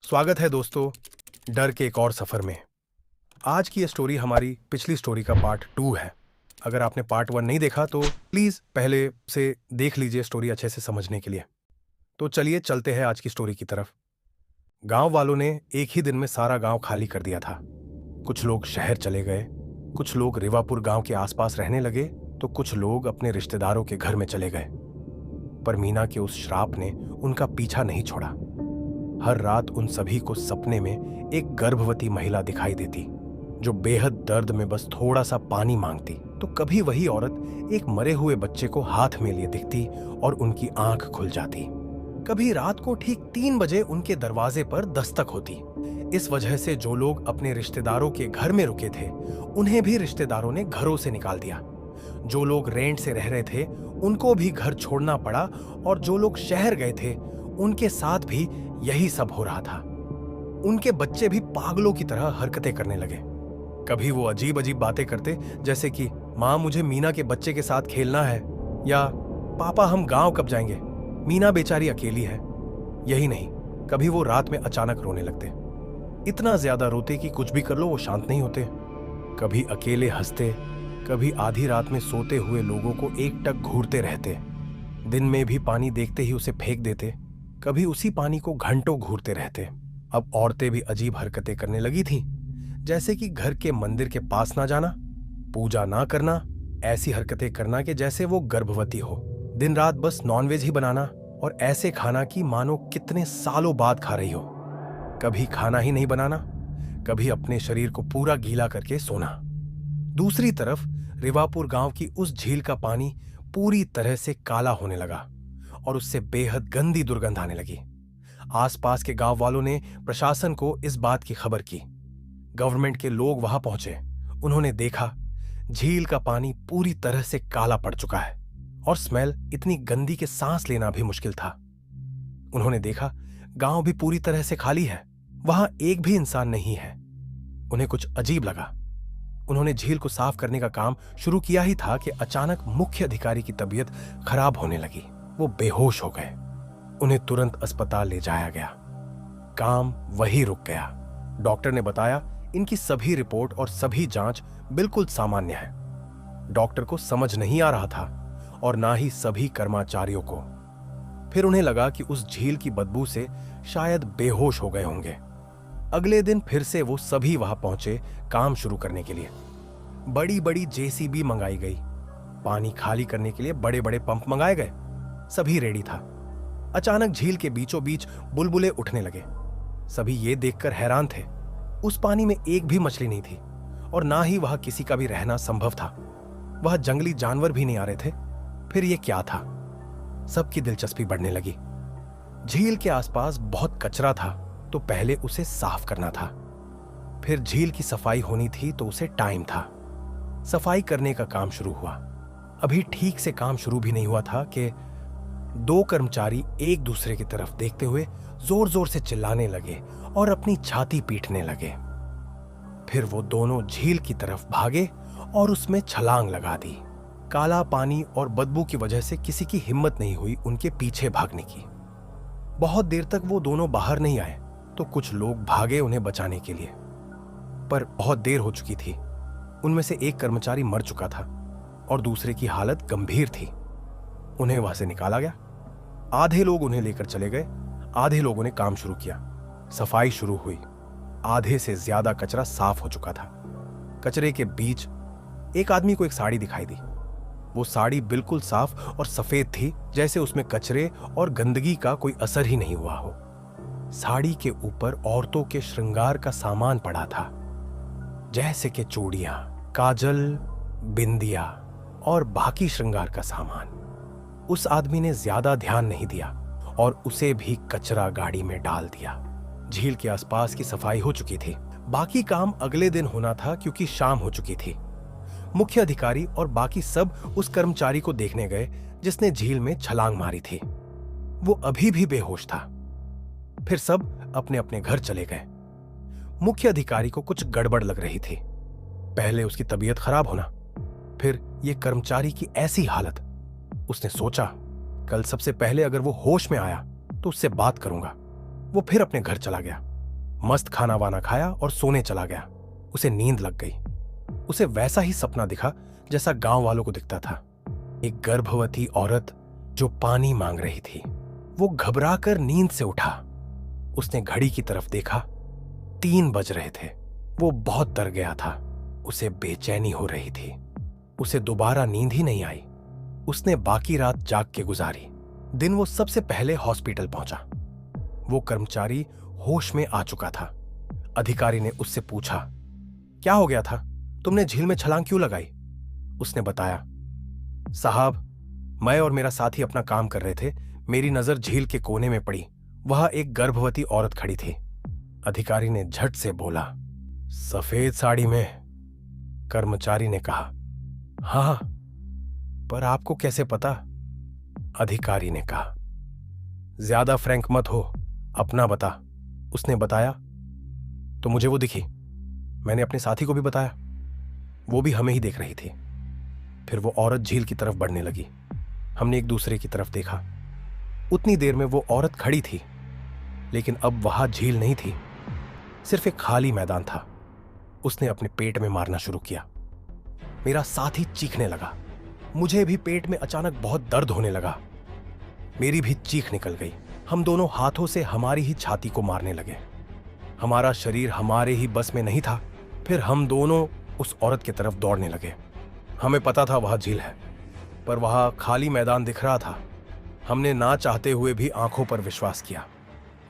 स्वागत है दोस्तों, डर के एक और सफर में। आज की ये स्टोरी हमारी पिछली स्टोरी का पार्ट 2 है। अगर आपने पार्ट 1 नहीं देखा तो प्लीज पहले से देख लीजिए स्टोरी अच्छे से समझने के लिए। तो चलिए चलते हैं आज की स्टोरी की तरफ। गांव वालों ने एक ही दिन में सारा गांव खाली कर दिया था। कुछ लोग शहर चले गए, कुछ लोग रिवापुर गांव के आसपास रहने लगे, तो कुछ लोग अपने रिश्तेदारों के घर में चले गए। पर मीना के उस श्राप ने उनका पीछा नहीं छोड़ा। हर रात उन सभी को सपने में एक गर्भवती महिला दिखाई देती जो बेहद दर्द में बस थोड़ा सा पानी मांगती। तो कभी वही औरत एक मरे हुए बच्चे को हाथ में लिए दिखती और उनकी आंख खुल जाती। कभी रात को ठीक 3 बजे उनके दरवाजे पर दस्तक होती। इस वजह से जो लोग अपने रिश्तेदारों के घर में रुके थे उन्हें भी रिश्तेदारों ने घरों से निकाल दिया। जो लोग रेंट से रह रहे थे उनको भी घर छोड़ना पड़ा, और जो लोग शहर गए थे उनके साथ भी यही सब हो रहा था। उनके बच्चे भी पागलों की तरह हरकतें करने लगे। कभी वो अजीब अजीब बातें करते, जैसे कि माँ मुझे मीना के बच्चे के साथ खेलना है, या पापा हम गांव कब जाएंगे, मीना बेचारी अकेली है। यही नहीं, कभी वो रात में अचानक रोने लगते। इतना ज्यादा रोते कि कुछ भी कर लो वो शांत नहीं होते। कभी अकेले हंसते, कभी आधी रात में सोते हुए लोगों को एकटक घूरते रहते। दिन में भी पानी देखते ही उसे फेंक देते, कभी उसी पानी को घंटों घूरते रहते। अब औरतें भी अजीब हरकतें करने लगी थीं, जैसे कि घर के मंदिर के पास ना जाना, पूजा ना करना, ऐसी हरकतें करना कि जैसे वो गर्भवती हो। दिन रात बस नॉनवेज ही बनाना, और ऐसे खाना कि मानो कितने सालों बाद खा रही हो। कभी खाना ही नहीं बनाना, कभी अपने शरीर को पूरा गीला करके सोना। दूसरी तरफ रिवापुर गांव की उस झील का पानी पूरी तरह से काला होने लगा और उससे बेहद गंदी दुर्गंध आने लगी। आसपास के गांव वालों ने प्रशासन को इस बात की खबर की। गवर्नमेंट के लोग वहां पहुंचे। उन्होंने देखा झील का पानी पूरी तरह से काला पड़ चुका है और स्मेल इतनी गंदी कि सांस लेना भी मुश्किल था। उन्होंने देखा गांव भी पूरी तरह से खाली है, वहां एक भी इंसान नहीं है। उन्हें कुछ अजीब लगा। उन्होंने झील को साफ करने का काम शुरू किया ही था कि अचानक मुख्य अधिकारी की तबीयत खराब होने लगी। वो बेहोश हो गए। उन्हें तुरंत अस्पताल ले जाया गया। काम वहीं रुक गया। डॉक्टर ने बताया इनकी सभी रिपोर्ट और सभी जांच बिल्कुल सामान्य है। डॉक्टर को समझ नहीं आ रहा था और ना ही सभी कर्मचारियों को। फिर उन्हें लगा कि उस झील की बदबू से शायद बेहोश हो गए होंगे। अगले दिन फिर से वो सभी वहां पहुंचे काम शुरू करने के लिए। बड़ी बड़ी जेसीबी मंगाई गई। पानी खाली करने के लिए बड़े बड़े पंप मंगाए गए। सभी रेडी था। अचानक झील के बीचों बीच बुलबुले उठने लगे। सभी ये देखकर हैरान थे। उस पानी में एक भी मछली नहीं थी और ना ही वहां किसी का भी रहना संभव था। वहां जंगली जानवर भी नहीं आ रहे थे। फिर ये क्या था? सबकी दिलचस्पी बढ़ने लगी। झील के आसपास बहुत कचरा था, तो पहले उसे साफ करना था। फिर झील की सफाई होनी थी, तो उसे टाइम था। सफाई करने का काम शुरू हुआ। अभी ठीक से काम शुरू भी नहीं हुआ था कि 2 कर्मचारी एक दूसरे की तरफ देखते हुए जोर जोर से चिल्लाने लगे और अपनी छाती पीटने लगे। फिर वो दोनों झील की तरफ भागे और उसमें छलांग लगा दी। काला पानी और बदबू की वजह से किसी की हिम्मत नहीं हुई उनके पीछे भागने की। बहुत देर तक वो दोनों बाहर नहीं आए, तो कुछ लोग भागे उन्हें बचाने के लिए, पर बहुत देर हो चुकी थी। उनमें से एक कर्मचारी मर चुका था और दूसरे की हालत गंभीर थी। उन्हें वहां से निकाला गया। आधे लोग उन्हें लेकर चले गए, आधे लोगों ने काम शुरू किया। सफाई शुरू हुई। आधे से ज्यादा कचरा साफ हो चुका था। कचरे के बीच एक आदमी को एक साड़ी दिखाई दी। वो साड़ी बिल्कुल साफ और सफेद थी, जैसे उसमें कचरे और गंदगी का कोई असर ही नहीं हुआ हो। साड़ी के ऊपर औरतों के श्रृंगार का सामान पड़ा था, जैसे कि चूड़ियां, काजल, बिंदिया और बाकी श्रृंगार का सामान। उस आदमी ने ज्यादा ध्यान नहीं दिया और उसे भी कचरा गाड़ी में डाल दिया। झील के आसपास की सफाई हो चुकी थी। बाकी काम अगले दिन होना था क्योंकि शाम हो चुकी थी। मुख्य अधिकारी और बाकी सब उस कर्मचारी को देखने गए जिसने झील में छलांग मारी थी। वो अभी भी बेहोश था। फिर सब अपने अपने घर चले गए। मुख्य अधिकारी को कुछ गड़बड़ लग रही थी। पहले उसकी तबीयत खराब होना, फिर ये कर्मचारी की ऐसी हालत। उसने सोचा कल सबसे पहले अगर वो होश में आया तो उससे बात करूंगा। वो फिर अपने घर चला गया। मस्त खाना वाना खाया और सोने चला गया। उसे नींद लग गई। उसे वैसा ही सपना दिखा जैसा गांव वालों को दिखता था। एक गर्भवती औरत जो पानी मांग रही थी। वो घबराकर नींद से उठा। उसने घड़ी की तरफ देखा, 3 बज रहे थे। वो बहुत डर गया था। उसे बेचैनी हो रही थी। उसे दोबारा नींद ही नहीं आई। उसने बाकी रात जाग के गुजारी। दिन वो सबसे पहले हॉस्पिटल पहुंचा। वो कर्मचारी होश में आ चुका था। अधिकारी ने उससे पूछा, क्या हो गया था? तुमने झील में छलांग क्यों लगाई? उसने बताया, साहब, मैं और मेरा साथी अपना काम कर रहे थे। मेरी नजर झील के कोने में पड़ी। वहां एक गर्भवती औरत खड़ी थी। अधिकारी ने झट से बोला, सफेद साड़ी में? कर्मचारी ने कहा, हाँ, पर आपको कैसे पता? अधिकारी ने कहा, ज्यादा फ्रैंक मत हो, अपना बता। उसने बताया, तो मुझे वो दिखी। मैंने अपने साथी को भी बताया। वो भी हमें ही देख रही थी। फिर वो औरत झील की तरफ बढ़ने लगी। हमने एक दूसरे की तरफ देखा। उतनी देर में वो औरत खड़ी थी, लेकिन अब वहां झील नहीं थी, सिर्फ एक खाली मैदान था। उसने अपने पेट में मारना शुरू किया। मेरा साथी चीखने लगा। मुझे भी पेट में अचानक बहुत दर्द होने लगा। मेरी भी चीख निकल गई। हम दोनों हाथों से हमारी ही छाती को मारने लगे। हमारा शरीर हमारे ही बस में नहीं था। फिर हम दोनों उस औरत की तरफ दौड़ने लगे। हमें पता था वहां झील है, पर वहां खाली मैदान दिख रहा था। हमने ना चाहते हुए भी आंखों पर विश्वास किया।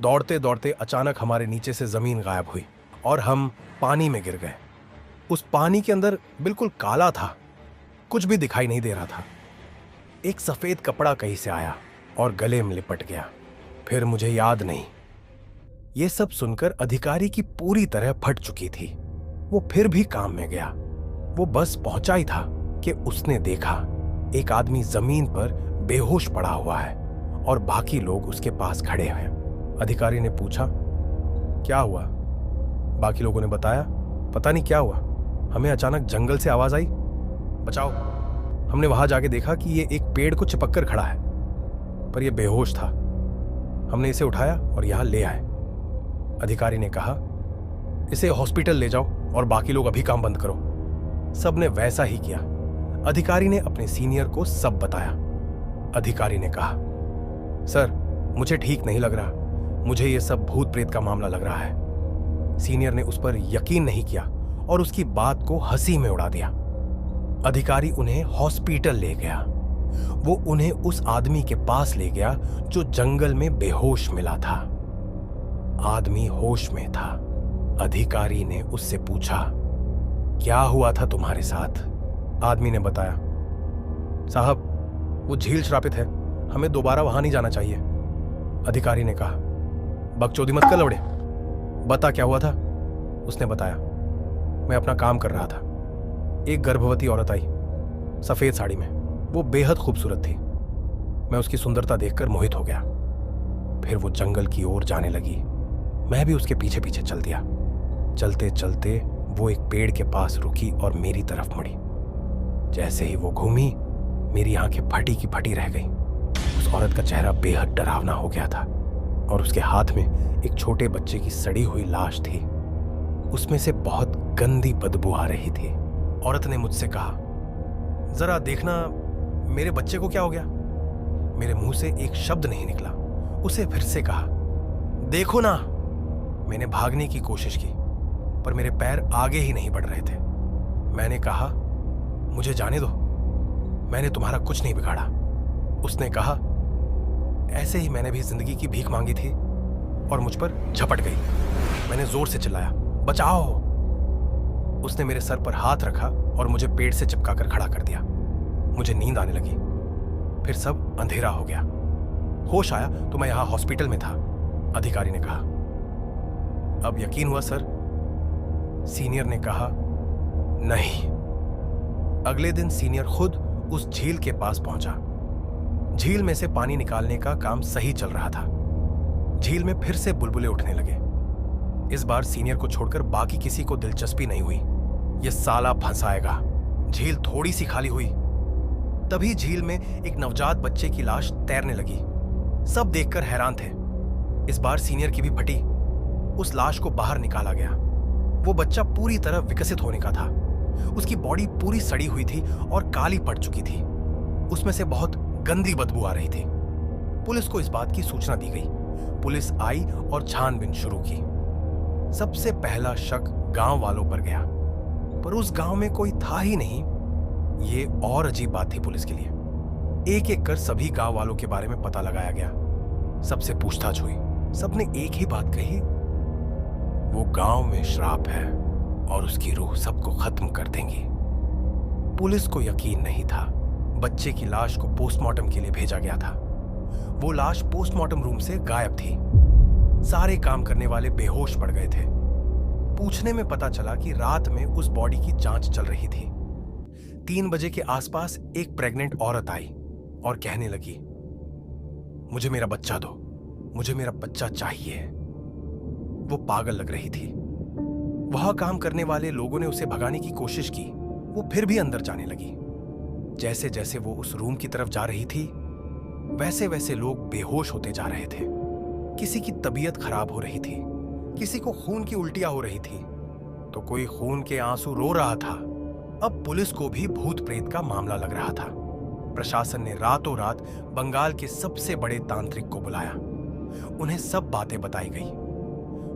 दौड़ते दौड़ते अचानक हमारे नीचे से जमीन गायब हुई और हम पानी में गिर गए। उस पानी के अंदर बिल्कुल काला था, कुछ भी दिखाई नहीं दे रहा था। एक सफेद कपड़ा कहीं से आया और गले में लिपट गया। फिर मुझे याद नहीं। यह सब सुनकर अधिकारी की पूरी तरह फट चुकी थी। वो फिर भी काम में गया। वो बस पहुंचा ही था कि उसने देखा एक आदमी जमीन पर बेहोश पड़ा हुआ है और बाकी लोग उसके पास खड़े हैं। अधिकारी ने पूछा, क्या हुआ? बाकी लोगों ने बताया, पता नहीं क्या हुआ, हमें अचानक जंगल से आवाज आई, बचाओ। हमने वहां जाके देखा कि ये एक पेड़ को चिपक कर खड़ा है, पर यह बेहोश था। हमने इसे उठाया और यहां ले आए। अधिकारी ने कहा, इसे हॉस्पिटल ले जाओ और बाकी लोग अभी काम बंद करो। सबने वैसा ही किया। अधिकारी ने अपने सीनियर को सब बताया। अधिकारी ने कहा, सर, मुझे ठीक नहीं लग रहा। मुझे यह सब भूत प्रेत का मामला लग रहा है। सीनियर ने उस पर यकीन नहीं किया और उसकी बात को हंसी में उड़ा दिया। अधिकारी उन्हें हॉस्पिटल ले गया। वो उन्हें उस आदमी के पास ले गया जो जंगल में बेहोश मिला था। आदमी होश में था। अधिकारी ने उससे पूछा, क्या हुआ था तुम्हारे साथ? आदमी ने बताया, साहब, वो झील श्रापित है, हमें दोबारा वहां नहीं जाना चाहिए। अधिकारी ने कहा, बकचोदी मत कर लौड़े, बता क्या हुआ था। उसने बताया, मैं अपना काम कर रहा था। एक गर्भवती औरत आई, सफेद साड़ी में। वो बेहद खूबसूरत थी। मैं उसकी सुंदरता देखकर मोहित हो गया। फिर वो जंगल की ओर जाने लगी। मैं भी उसके पीछे पीछे चल दिया। चलते चलते वो एक पेड़ के पास रुकी और मेरी तरफ मुड़ी। जैसे ही वो घूमी, मेरी आंखें फटी की फटी रह गई। उस औरत का चेहरा बेहद डरावना हो गया था और उसके हाथ में एक छोटे बच्चे की सड़ी हुई लाश थी। उसमें से बहुत गंदी बदबू आ रही थी। औरत ने मुझसे कहा, जरा देखना मेरे बच्चे को क्या हो गया। मेरे मुंह से एक शब्द नहीं निकला। उसे फिर से कहा, देखो ना। मैंने भागने की कोशिश की, पर मेरे पैर आगे ही नहीं बढ़ रहे थे। मैंने कहा, मुझे जाने दो, मैंने तुम्हारा कुछ नहीं बिगाड़ा। उसने कहा, ऐसे ही मैंने भी जिंदगी की भीख मांगी थी और मुझ पर झपट गई। मैंने जोर से चिल्लाया, बचाओ। उसने मेरे सर पर हाथ रखा और मुझे पेड़ से चिपकाकर खड़ा कर दिया। मुझे नींद आने लगी। फिर सब अंधेरा हो गया। होश आया तो मैं यहां हॉस्पिटल में था। अधिकारी ने कहा, अब यकीन हुआ सर? सीनियर ने कहा, नहीं। अगले दिन सीनियर खुद उस झील के पास पहुंचा। झील में से पानी निकालने का काम सही चल रहा था। झील में फिर से बुलबुले उठने लगे। इस बार सीनियर को छोड़कर बाकी किसी को दिलचस्पी नहीं हुई। यह साला फंसाएगा। झील थोड़ी सी खाली हुई, तभी झील में एक नवजात बच्चे की लाश तैरने लगी। सब देखकर हैरान थे। इस बार सीनियर की भी फटी। उस लाश को बाहर निकाला गया। वो बच्चा पूरी तरह विकसित होने का था। उसकी बॉडी पूरी सड़ी हुई थी और काली पड़ चुकी थी। उसमें से बहुत गंदी बदबू आ रही थी। पुलिस को इस बात की सूचना दी गई। पुलिस आई और छानबीन शुरू की। सबसे पहला शक गांव वालों पर गया, पर उस गांव में कोई था ही नहीं। ये और अजीब बात थी पुलिस के लिए। एक एक कर सभी गांव वालों के बारे में पता लगाया गया। सबसे पूछताछ हुई। सबने एक ही बात कही, वो गांव में श्राप है और उसकी रूह सबको खत्म कर देंगी। पुलिस को यकीन नहीं था। बच्चे की लाश को पोस्टमार्टम के लिए भेजा गया था। वो लाश पोस्टमार्टम रूम से गायब थी। सारे काम करने वाले बेहोश पड़ गए थे। पूछने में पता चला कि रात में उस बॉडी की जांच चल रही थी। 3 बजे के आसपास एक प्रेग्नेंट औरत आई और कहने लगी, मुझे मेरा बच्चा दो, मुझे मेरा बच्चा चाहिए। वो पागल लग रही थी। वहां काम करने वाले लोगों ने उसे भगाने की कोशिश की। वो फिर भी अंदर जाने लगी। जैसे जैसे वो उस रूम की तरफ जा रही थी, वैसे वैसे लोग बेहोश होते जा रहे थे। किसी की तबीयत खराब हो रही थी, किसी को खून की उल्टियां हो रही थी, तो कोई खून के आंसू रो रहा था। अब पुलिस को भी भूत प्रेत का मामला लग रहा था। प्रशासन ने रातों रात बंगाल के सबसे बड़े तांत्रिक को बुलाया। उन्हें सब बातें बताई गई,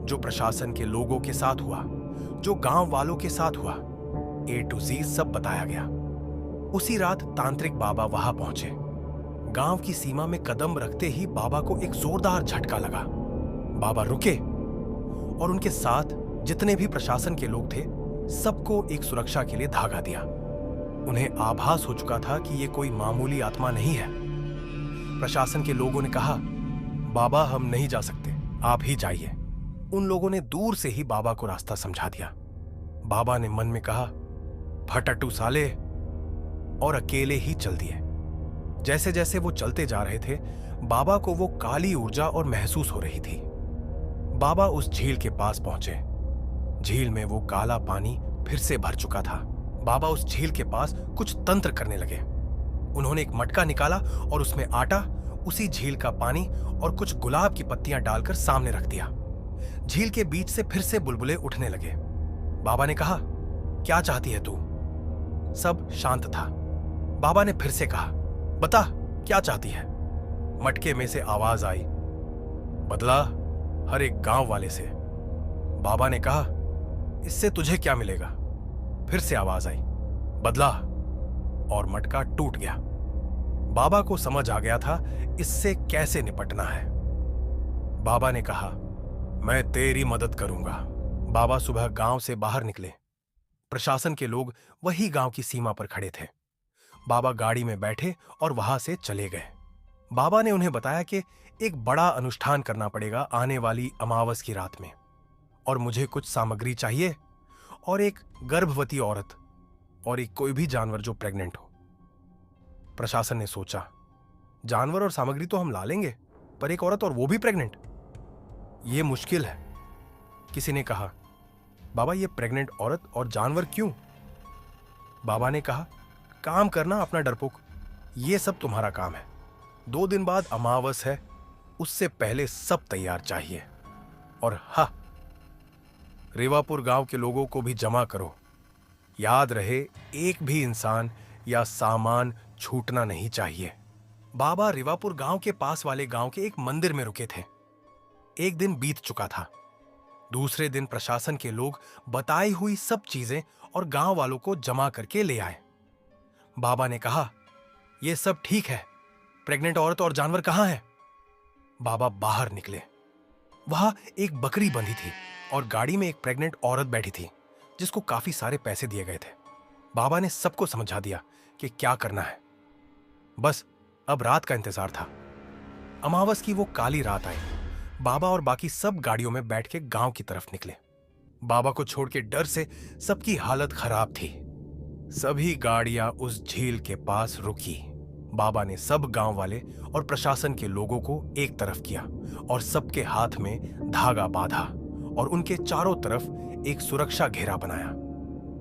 जो प्रशासन के लोगों के साथ हुआ, जो गांव वालों के साथ हुआ। A to Z सब बताया गया। उसी रात तांत्रिक बाबा वहां पहुंचे। गांव की सीमा में कदम रखते ही बाबा को एक जोरदार झटका लगा। बाबा रुके और उनके साथ जितने भी प्रशासन के लोग थे, सबको एक सुरक्षा के लिए धागा दिया। उन्हें आभास हो चुका था कि यह कोई मामूली आत्मा नहीं है। प्रशासन के लोगों ने कहा, बाबा हम नहीं जा सकते, आप ही जाइए। उन लोगों ने दूर से ही बाबा को रास्ता समझा दिया। बाबा ने मन में कहा, फटटू साले, और अकेले ही चल दिए। जैसे जैसे वो चलते जा रहे थे, बाबा को वो काली ऊर्जा और महसूस हो रही थी। बाबा उस झील के पास पहुंचे। झील में वो काला पानी फिर से भर चुका था। बाबा उस झील के पास कुछ तंत्र करने लगे। उन्होंने एक मटका निकाला और उसमें आटा, उसी झील का पानी और कुछ गुलाब की पत्तियां डालकर सामने रख दिया। झील के बीच से फिर से बुलबुले उठने लगे। बाबा ने कहा, क्या चाहती है तू? सब शांत था। बाबा ने फिर से कहा, बता क्या चाहती है? मटके में से आवाज आई, बदला हर एक गांव वाले से। बाबा ने कहा, इससे तुझे क्या मिलेगा? फिर से आवाज आई, बदला, और मटका टूट गया। बाबा को समझ आ गया था इससे कैसे निपटना है। बाबा ने कहा, मैं तेरी मदद करूंगा। बाबा सुबह गांव से बाहर निकले। प्रशासन के लोग वही गांव की सीमा पर खड़े थे। बाबा गाड़ी में बैठे और वहां से चले गए। बाबा ने उन्हें बताया कि एक बड़ा अनुष्ठान करना पड़ेगा आने वाली अमावस की रात में, और मुझे कुछ सामग्री चाहिए, और एक गर्भवती औरत, और एक कोई भी जानवर जो प्रेग्नेंट हो। प्रशासन ने सोचा, जानवर और सामग्री तो हम ला लेंगे, पर एक औरत और वो भी प्रेग्नेंट, ये मुश्किल है। किसी ने कहा, बाबा ये प्रेग्नेंट औरत और जानवर क्यों? बाबा ने कहा, काम करना अपना डरपोक, ये सब तुम्हारा काम है। 2 दिन बाद अमावस है, उससे पहले सब तैयार चाहिए। और हाँ, रेवापुर गांव के लोगों को भी जमा करो। याद रहे, एक भी इंसान या सामान छूटना नहीं चाहिए। बाबा रेवापुर गांव के पास वाले गांव के एक मंदिर में रुके थे। एक दिन बीत चुका था। दूसरे दिन प्रशासन के लोग बताई हुई सब चीजें और गांव वालों को जमा करके ले आए। बाबा ने कहा, यह सब ठीक है, प्रेग्नेंट औरत और जानवर कहां है? बाबा बाहर निकले। वहां एक बकरी बंधी थी और गाड़ी में एक प्रेग्नेंट औरत बैठी थी, जिसको काफी सारे पैसे दिए गए थे। बाबा ने सबको समझा दिया कि क्या करना है। बस अब रात का इंतजार था। अमावस की वो काली रात आई। बाबा और बाकी सब गाड़ियों में बैठ के गांव की तरफ निकले। बाबा को छोड़ के डर से सबकी हालत खराब थी। सभी गाड़ियां उस झील के पास रुकी। बाबा ने सब गांव वाले और प्रशासन के लोगों को एक तरफ किया और सबके हाथ में धागा बांधा और उनके चारों तरफ एक सुरक्षा घेरा बनाया।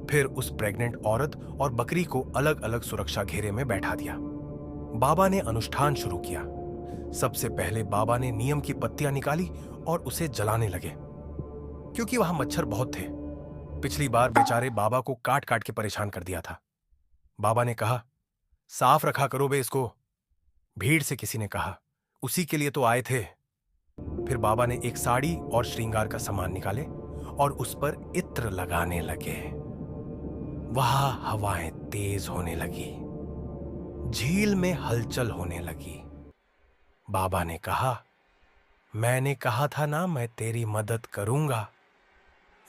फिर उस प्रेग्नेंट औरत और बकरी को अलग अलग सुरक्षा घेरे में बैठा दिया। बाबा ने अनुष्ठान शुरू किया। सबसे पहले बाबा ने नीम की पत्तियां निकाली और उसे जलाने लगे। क्योंकि वहां मच्छर बहुत थे। पिछली बार बेचारे बाबा को काट काट के परेशान कर दिया था। बाबा ने कहा, साफ रखा करो बे इसको। भीड़ से किसी ने कहा, उसी के लिए तो आए थे। फिर बाबा ने एक साड़ी और श्रृंगार का सामान निकाले और उस पर इत्र लगाने लगे। वहां हवाएं तेज होने लगी, झील में हलचल होने लगी। बाबा ने कहा, मैंने कहा था ना मैं तेरी मदद करूंगा।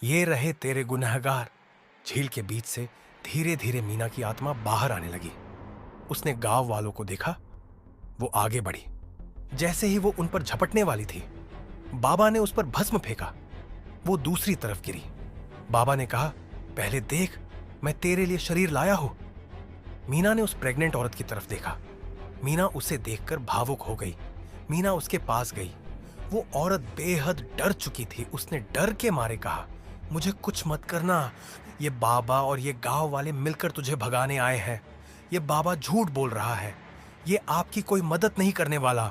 ये रहे तेरे गुनहगार। झील के बीच से धीरे धीरे मीना की आत्मा बाहर आने लगी। उसने गांव वालों को देखा। वो आगे बढ़ी। जैसे ही वो उन पर झपटने वाली थी, बाबा ने उस पर भस्म फेंका। वो दूसरी तरफ गिरी। बाबा ने कहा, पहले देख, मैं तेरे लिए शरीर लाया हूं। मीना ने उस प्रेग्नेंट औरत की तरफ देखा। मीना उसे देखकर भावुक हो गई। मीना उसके पास गई। वो औरत बेहद डर चुकी थी। उसने डर के मारे कहा, मुझे कुछ मत करना। ये बाबा और ये गांव वाले मिलकर तुझे भगाने आए हैं। ये बाबा झूठ बोल रहा है। ये आपकी कोई मदद नहीं करने वाला।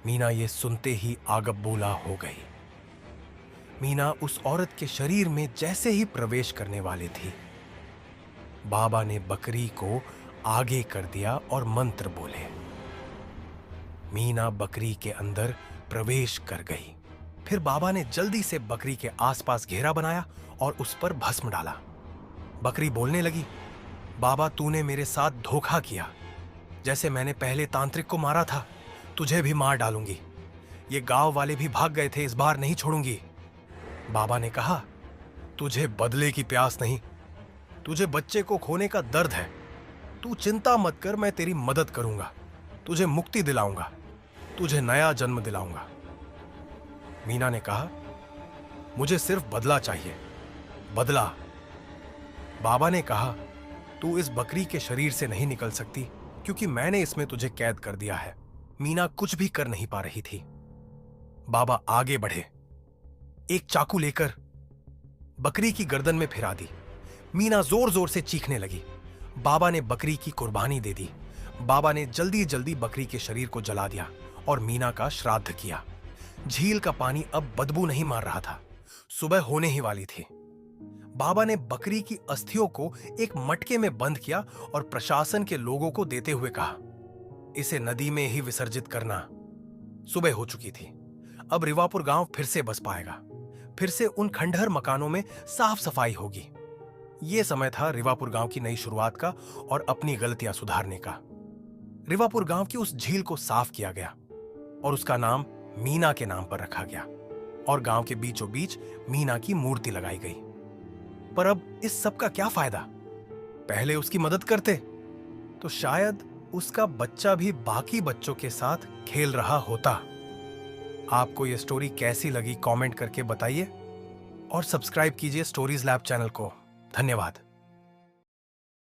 मीना ये सुनते ही आगबबूला हो गई। मीना उस औरत के शरीर में जैसे ही प्रवेश करने वाली थी, बाबा ने बकरी को आगे कर दिया और मंत्र बोले। मीना बकरी के अंदर प्रवेश कर गई। फिर बाबा ने जल्दी से बकरी के आसपास घेरा बनाया और उस पर भस्म डाला। बकरी बोलने लगी, बाबा तूने मेरे साथ धोखा किया। जैसे मैंने पहले तांत्रिक को मारा था, तुझे भी मार डालूंगी। ये गांव वाले भी भाग गए थे, इस बार नहीं छोड़ूंगी। बाबा ने कहा, तुझे बदले की प्यास नहीं, तुझे बच्चे को खोने का दर्द है। तू चिंता मत कर, मैं तेरी मदद करूंगा। तुझे मुक्ति दिलाऊंगा, तुझे नया जन्म दिलाऊंगा। मीना ने कहा, मुझे सिर्फ बदला चाहिए, बदला। बाबा ने कहा, तू इस बकरी के शरीर से नहीं निकल सकती, क्योंकि मैंने इसमें तुझे कैद कर दिया है। मीना कुछ भी कर नहीं पा रही थी। बाबा आगे बढ़े। एक चाकू लेकर बकरी की गर्दन में फिरा दी। मीना जोर जोर से चीखने लगी। बाबा ने बकरी की कुर्बानी दे दी। बाबा ने जल्दी जल्दी बकरी के शरीर को जला दिया और मीना का श्राद्ध किया। झील का पानी अब बदबू नहीं मार रहा था। सुबह होने ही वाली थी। बाबा ने बकरी की अस्थियों को एक मटके में बंद किया और प्रशासन के लोगों को देते हुए कहा, इसे नदी में ही विसर्जित करना। सुबह हो चुकी थी। अब रिवापुर गांव फिर से बस पाएगा। फिर से उन खंडहर मकानों में साफ सफाई होगी। यह समय था रिवापुर गांव की नई शुरुआत का और अपनी गलतियां सुधारने का। रिवापुर गांव की उस झील को साफ किया गया और उसका नाम मीना के नाम पर रखा गया और गांव के बीचों बीच मीना की मूर्ति लगाई गई। पर अब इस सब का क्या फायदा? पहले उसकी मदद करते तो शायद उसका बच्चा भी बाकी बच्चों के साथ खेल रहा होता। आपको यह स्टोरी कैसी लगी कमेंट करके बताइए और सब्सक्राइब कीजिए स्टोरीज लैब चैनल को। धन्यवाद।